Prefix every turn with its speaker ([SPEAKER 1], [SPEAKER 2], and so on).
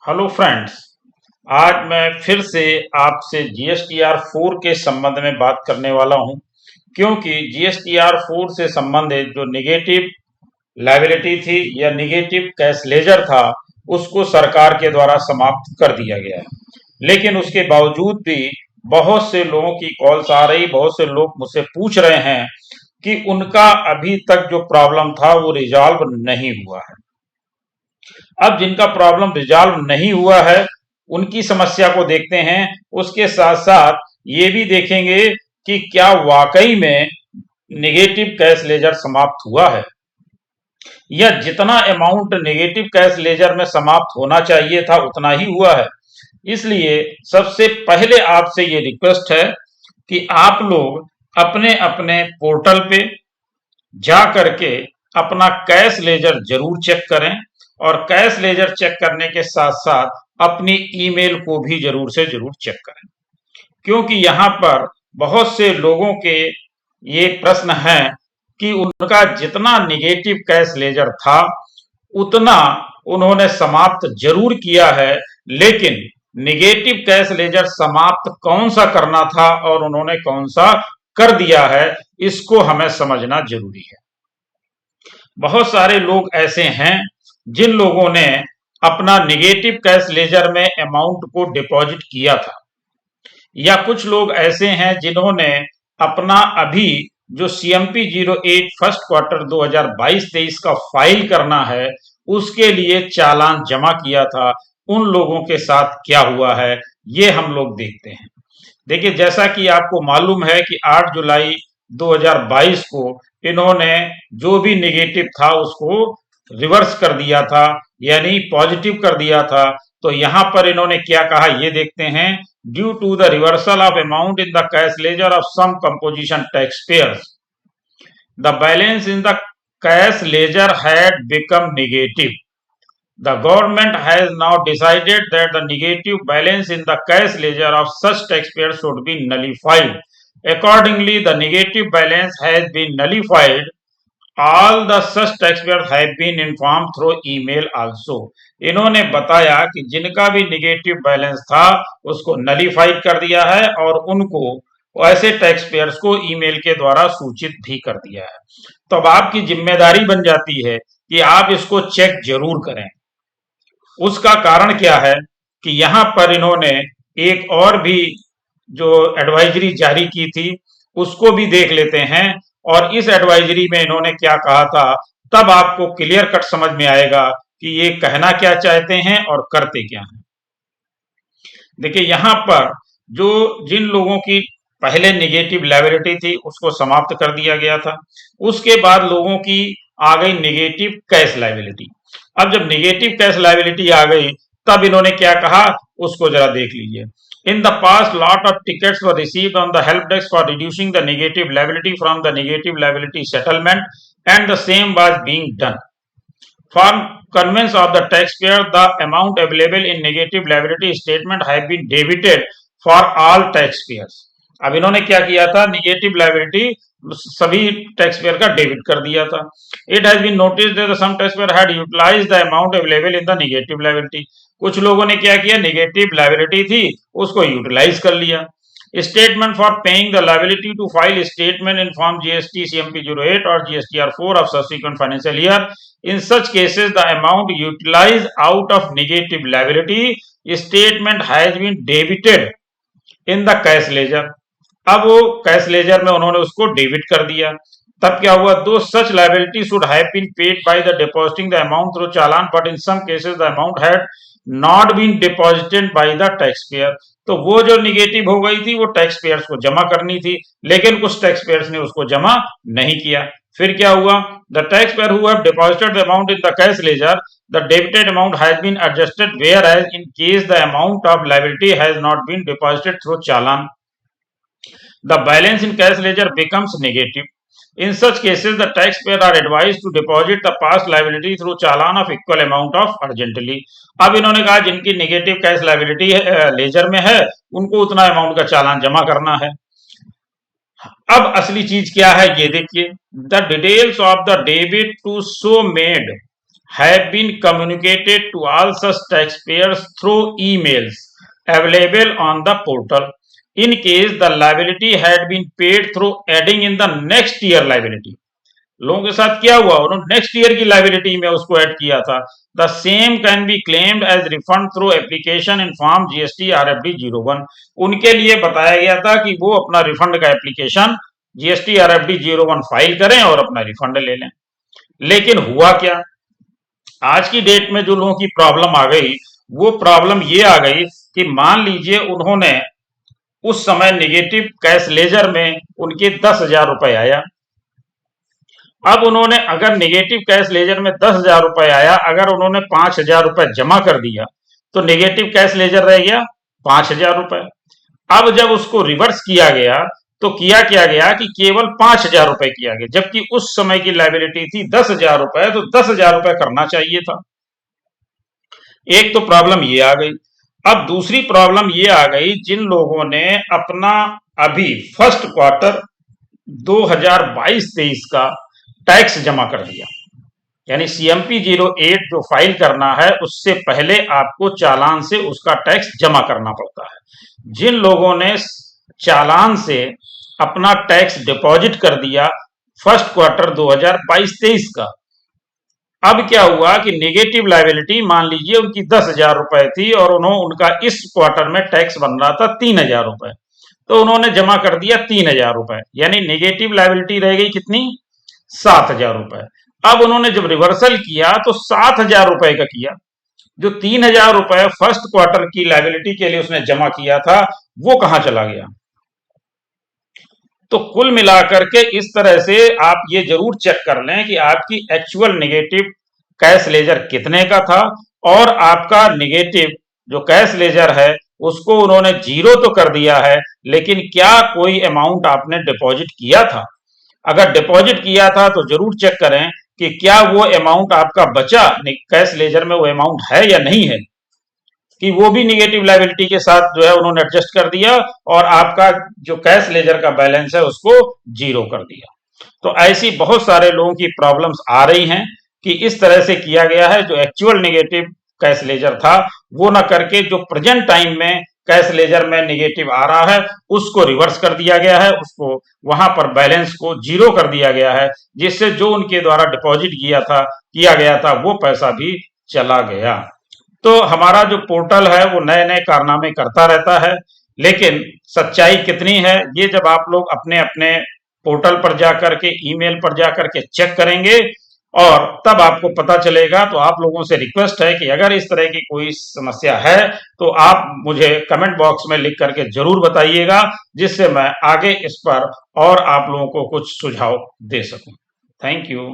[SPEAKER 1] Hello friends. आज मैं फिर से आपसे जीएसटीआर 4 के संबंध में बात करने वाला हूं, क्योंकि जीएसटीआर 4 से संबंधित जो निगेटिव लायबिलिटी थी या निगेटिव कैश लेजर था, उसको सरकार के द्वारा समाप्त कर दिया गया है। लेकिन उसके बावजूद भी बहुत से लोगों की कॉल्स आ रही, बहुत से लोग मुझसे पूछ रहे हैं कि उनका अभी तक जो प्रॉब्लम था वो रिजॉल्व नहीं हुआ है। अब जिनका प्रॉब्लम रिजॉल्व नहीं हुआ है उनकी समस्या को देखते हैं। उसके साथ साथ ये भी देखेंगे कि क्या वाकई में नेगेटिव कैश लेजर समाप्त हुआ है या जितना अमाउंट नेगेटिव कैश लेजर में समाप्त होना चाहिए था उतना ही हुआ है। इसलिए सबसे पहले आपसे ये रिक्वेस्ट है कि आप लोग अपने अपने पोर्टल पे जा करके अपना कैश लेजर जरूर चेक करें, और कैश लेजर चेक करने के साथ साथ अपनी ईमेल को भी जरूर से जरूर चेक करें, क्योंकि यहाँ पर बहुत से लोगों के ये प्रश्न है कि उनका जितना निगेटिव कैश लेजर था उतना उन्होंने समाप्त जरूर किया है, लेकिन निगेटिव कैश लेजर समाप्त कौन सा करना था और उन्होंने कौन सा कर दिया है, इसको हमें समझना जरूरी है। बहुत सारे लोग ऐसे हैं जिन लोगों ने अपना निगेटिव कैश लेजर में अमाउंट को डिपॉजिट किया था, या कुछ लोग ऐसे हैं जिन्होंने अपना अभी जो सीएमपी 08 फर्स्ट क्वार्टर 2022-23 का फाइल करना है उसके लिए चालान जमा किया था। उन लोगों के साथ क्या हुआ है ये हम लोग देखते हैं। देखिए, जैसा कि आपको मालूम है कि 8 जुलाई 2022 को इन्होंने जो भी नेगेटिव था उसको रिवर्स कर दिया था, यानी पॉजिटिव कर दिया था। तो यहां पर इन्होंने क्या कहा ये देखते हैं। Due to the reversal of amount in the cash ledger of some composition tax payers, the balance in the cash ledger had become negative. The government has now decided that the negative balance in the cash ledger of such taxpayers should be nullified. Accordingly, the negative balance has been nullified. All the such taxpayers have been informed through email also. इन्होंने बताया कि जिनका भी negative balance था उसको nullified कर दिया है और उनको ऐसे टैक्स पेयर्स को ईमेल के द्वारा सूचित भी कर दिया है। तो अब आपकी जिम्मेदारी बन जाती है कि आप इसको चेक जरूर करें। उसका कारण क्या है कि यहां पर इन्होंने एक और भी जो एडवाइजरी जारी की थी उसको भी देख लेते हैं, और इस एडवाइजरी में इन्होंने क्या कहा था तब आपको क्लियर कट समझ में आएगा कि ये कहना क्या चाहते हैं और करते क्या हैं। देखिए, यहां पर जो जिन लोगों की पहले निगेटिव लायबिलिटी थी उसको समाप्त कर दिया गया था, उसके बाद लोगों की आ गई निगेटिव कैश लायबिलिटी। अब जब निगेटिव कैश लायबिलिटी आ गई तब इन्होंने क्या कहा उसको जरा देख लीजिए। In the past lot of tickets were received on the help desk for reducing the negative liability from the negative liability settlement and the same was being done. For conveyance of the taxpayer, the amount available in negative liability statement have been debited for all taxpayers. अब इन्होंने क्या किया था, negative liability सभी tax payer का debit कर दिया था। It has been noticed that some tax payer had utilised the amount available in the negative liability. कुछ लोगों ने क्या किया, नेगेटिव लायबिलिटी थी उसको यूटिलाइज कर लिया। Statement for paying the liability to file statement in form GST CMP 08 or GSTR 4 of subsequent financial year. In such cases, the amount utilized out of negative liability statement has been debited in the cash ledger. अब वो cash ledger में उन्होंने उसको debit कर दिया। तब क्या हुआ, though such liability should have been paid by the depositing the amount through challan, but in some cases the amount had not been deposited by the tax payer. तो वो जो निगेटिव हो गई थी वो टैक्स पेयर्स को जमा करनी थी, लेकिन कुछ टैक्स पेयर्स ने उसको जमा नहीं किया। फिर क्या हुआ, the tax payer who have deposited the amount in the cash ledger, the debited amount has been adjusted whereas in case the amount of liability has not been deposited through challan, the balance in cash ledger becomes negative. In such cases, the taxpayer are advised to deposit the past liability through challan of equal amount of urgently. अब इन्होंने कहा जिनकी negative cash liability laser में है उनको उतना amount का चालान जमा करना है। अब असली चीज क्या है ये देखिए, the details of the debit to so made have been communicated to all such taxpayers through emails available on the portal. In case the liability had been paid through adding in the next year liability. लोगों के साथ क्या हुआ, उन्होंने next year की liability में उसको add किया था. The same can be claimed as refund through application in form GST RFD 01. उनके लिए बताया गया था कि वो अपना रिफंड का एप्लीकेशन जीएसटी आरएफडी 01 फाइल करें और अपना रिफंड ले लें. लेकिन हुआ क्या, आज की डेट में जो लोगों की प्रॉब्लम आ गई, वो प्रॉब्लम ये आ गई कि मान लीजिए उन्होंने उस समय निगेटिव कैश लेजर में उनके 10,000 रुपए आया. अब उन्होंने अगर निगेटिव कैश लेजर में 10,000 रुपए आया, अगर उन्होंने 5,000 रुपए जमा कर दिया तो निगेटिव कैश लेजर रह गया 5,000 रुपए. अब जब उसको रिवर्स किया गया तो किया क्या गया कि केवल 5,000 रुपए किया गया, जबकि उस समय की लाइबिलिटी थी 10,000 रुपए, तो 10,000 रुपए करना चाहिए था. एक तो प्रॉब्लम ये आ गई. अब दूसरी प्रॉब्लम ये आ गई, जिन लोगों ने अपना अभी फर्स्ट क्वार्टर 2022-23 का टैक्स जमा कर दिया, यानी सीएमपी 08 जो फाइल करना है उससे पहले आपको चालान से उसका टैक्स जमा करना पड़ता है. जिन लोगों ने चालान से अपना टैक्स डिपॉजिट कर दिया फर्स्ट क्वार्टर 2022-23 का, अब क्या हुआ कि नेगेटिव लायबिलिटी मान लीजिए उनकी 10,000 रुपए थी और उनका इस क्वार्टर में टैक्स बन रहा था 3,000 रुपए, तो उन्होंने जमा कर दिया 3,000 रुपए, यानी नेगेटिव लायबिलिटी रह गई कितनी, 7,000 रुपए. अब उन्होंने जब रिवर्सल किया तो 7,000 रुपए का किया. जो 3,000 रुपए फर्स्ट क्वार्टर की लायबिलिटी के लिए उसने जमा किया था वो कहां चला गया. तो कुल मिलाकर के इस तरह से आप ये जरूर चेक कर लें कि आपकी एक्चुअल नेगेटिव कैश लेजर कितने का था, और आपका नेगेटिव जो कैश लेजर है उसको उन्होंने 0 तो कर दिया है, लेकिन क्या कोई अमाउंट आपने डिपॉजिट किया था. अगर डिपॉजिट किया था तो जरूर चेक करें कि क्या वो अमाउंट आपका बचा कैश लेजर में, वो अमाउंट है या नहीं है, कि वो भी निगेटिव लायबिलिटी के साथ जो है उन्होंने एडजस्ट कर दिया और आपका जो कैश लेजर का बैलेंस है उसको 0 कर दिया. तो ऐसी बहुत सारे लोगों की प्रॉब्लम्स आ रही हैं कि इस तरह से किया गया है, जो एक्चुअल निगेटिव कैश लेजर था वो ना करके जो प्रेजेंट टाइम में कैश लेजर में निगेटिव आ रहा है उसको रिवर्स कर दिया गया है, उसको वहां पर बैलेंस को 0 कर दिया गया है, जिससे जो उनके द्वारा डिपॉजिट किया गया था वो पैसा भी चला गया. तो हमारा जो पोर्टल है वो नए नए कारनामे करता रहता है, लेकिन सच्चाई कितनी है ये जब आप लोग अपने अपने पोर्टल पर जाकर के, ईमेल पर जाकर के चेक करेंगे और तब आपको पता चलेगा. तो आप लोगों से रिक्वेस्ट है कि अगर इस तरह की कोई समस्या है तो आप मुझे कमेंट बॉक्स में लिख करके जरूर बताइएगा, जिससे मैं आगे इस पर और आप लोगों को कुछ सुझाव दे सकूं. Thank you.